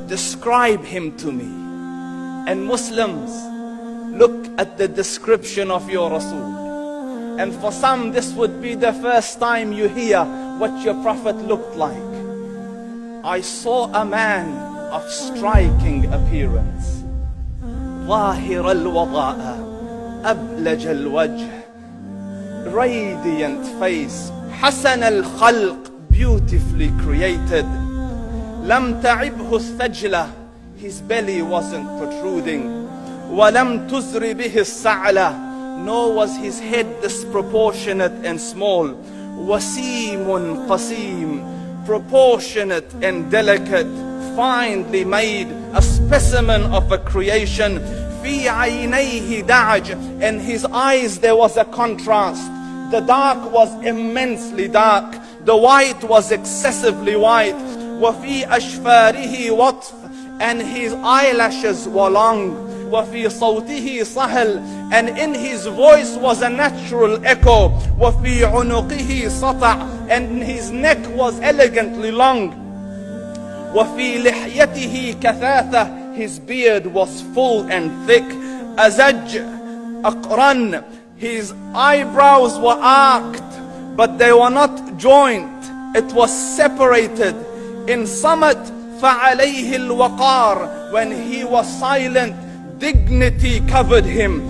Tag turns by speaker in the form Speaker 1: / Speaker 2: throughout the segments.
Speaker 1: Describe him to me. And Muslims, look at the description of your Rasul. And for some, this would be the first time you hear what your Prophet looked like. I saw a man of striking appearance. ظاهر الوضاء أبلج الوجه, radiant face, حسن الخلق, beautifully created. لم تعبه الثجلة, his belly wasn't protruding. ولم تزر به السعلة, nor was his head disproportionate and small. وسيم قسيم, proportionate and delicate, finely made, a specimen of a creation. في عينيه دعج, in his eyes there was a contrast. The dark was immensely dark, the white was excessively white. وفي أشفاره وطف, and his eyelashes were long. وفي صوته صهل, and in his voice was a natural echo. وفي عنقه سطع, and his neck was elegantly long. وفي لحيته كثاثة, his beard was full and thick. أزج أقرن, his eyebrows were arched, but they were not joined, it was separated. In summit فعليه الوقار, when he was silent, dignity covered him.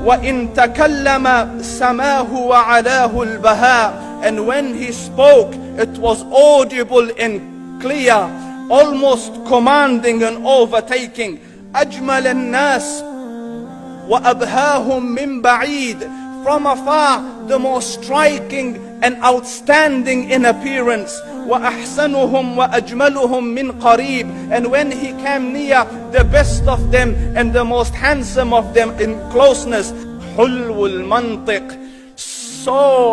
Speaker 1: وإن تكلم سماه وعلاه البهاء, and when he spoke it was audible and clear, almost commanding and overtaking. أجمل الناس وأبهاهم من بعيد, from afar the most striking and outstanding in appearance. وأحسنهم وأجملهم من قريب, and when he came near, the best of them and the most handsome of them in closeness. حلو المنطق,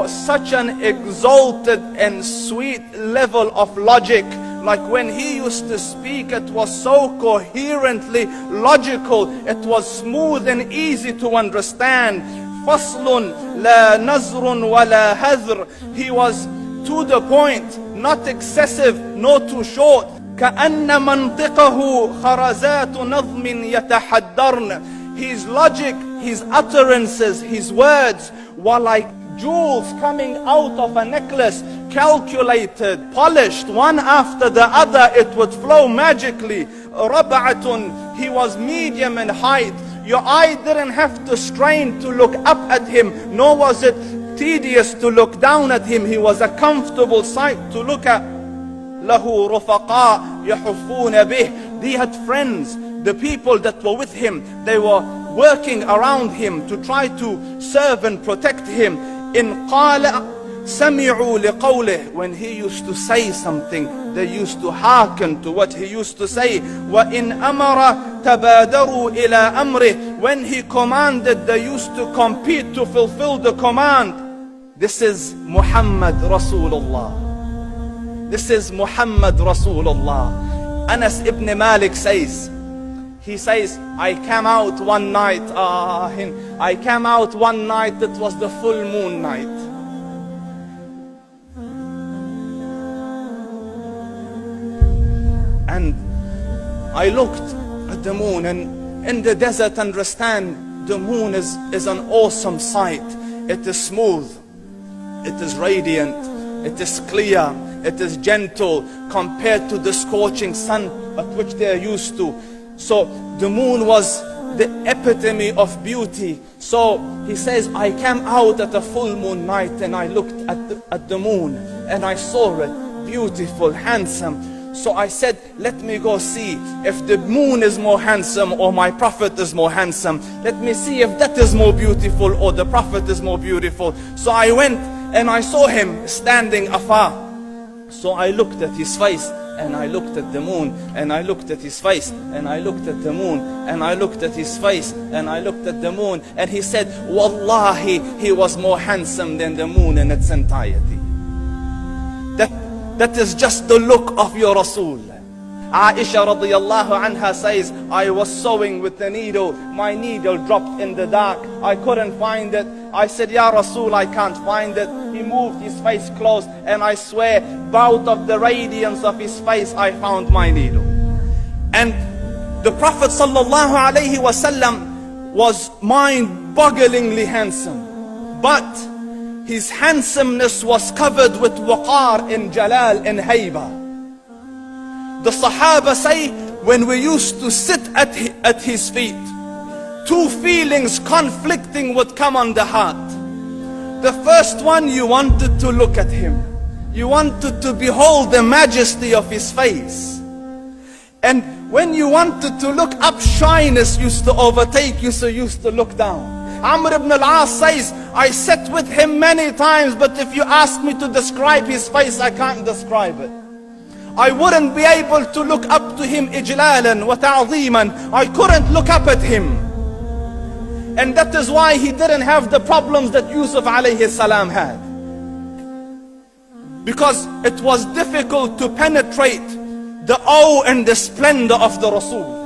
Speaker 1: such an exalted and sweet level of logic. Like when he used to speak, it was so coherently logical, it was smooth and easy to understand. فصل لا نزر ولا هذر, he was to the point, not excessive, nor too short. كأن منطقه خرزات نظم يتحدرن, his logic, his utterances, his words were like jewels coming out of a necklace, calculated, polished, one after the other, it would flow magically. ربعة, he was medium in height. Your eye didn't have to strain to look up at him, nor was it tedious to look down at him. He was a comfortable sight to look at. له رفقاء يحفون به, he had friends, the people that were with him, they were working around him to try to serve and protect him. إن قال سمعوا لقوله, when he used to say something, they used to hearken to what he used to say. وإن أمر تبادروا إلى أمره, when he commanded, they used to compete to fulfill the command. This is Muhammad Rasulullah. This is Muhammad Rasulullah. Anas ibn Malik says, he says, I came out one night, it was the full moon night. And I looked at the moon, and in the desert, understand, the moon is an awesome sight. It is smooth, it is radiant, it is clear, it is gentle compared to the scorching sun at which they are used to. So the moon was the epitome of beauty. So he says, I came out at a full moon night and I looked at the moon and I saw it beautiful, handsome. So I said, let me go see if the moon is more handsome or my Prophet is more handsome. Let me see if that is more beautiful or the Prophet is more beautiful. So I went and I saw him standing afar. So I looked at his face and I looked at the moon, and I looked at his face, and I looked at the moon, and I looked at his face, and I looked at the moon, and he said, Wallahi, he was more handsome than the moon in its entirety. That is just the look of your Rasul. Aisha radiyallahu anha says, I was sewing with the needle, my needle dropped in the dark, I couldn't find it, I said, Ya Rasul, I can't find it. He moved his face close, and I swear, out of the radiance of his face, I found my needle. And the Prophet sallallahu alaihi wasallam was mind-bogglingly handsome, but his handsomeness was covered with waqar and jalal and hayba. The Sahaba say, when we used to sit at his feet, two feelings conflicting would come on the heart. The first one, you wanted to look at him. You wanted to behold the majesty of his face. And when you wanted to look up, shyness used to overtake you, so you used to look down. Amr ibn al-As says, I sat with him many times, but if you ask me to describe his face, I can't describe it. I wouldn't be able to look up to him ijlalan wa ta'zeeman. I couldn't look up at him. And that is why he didn't have the problems that Yusuf alayhi salam had. Because it was difficult to penetrate the awe and the splendor of the Rasul.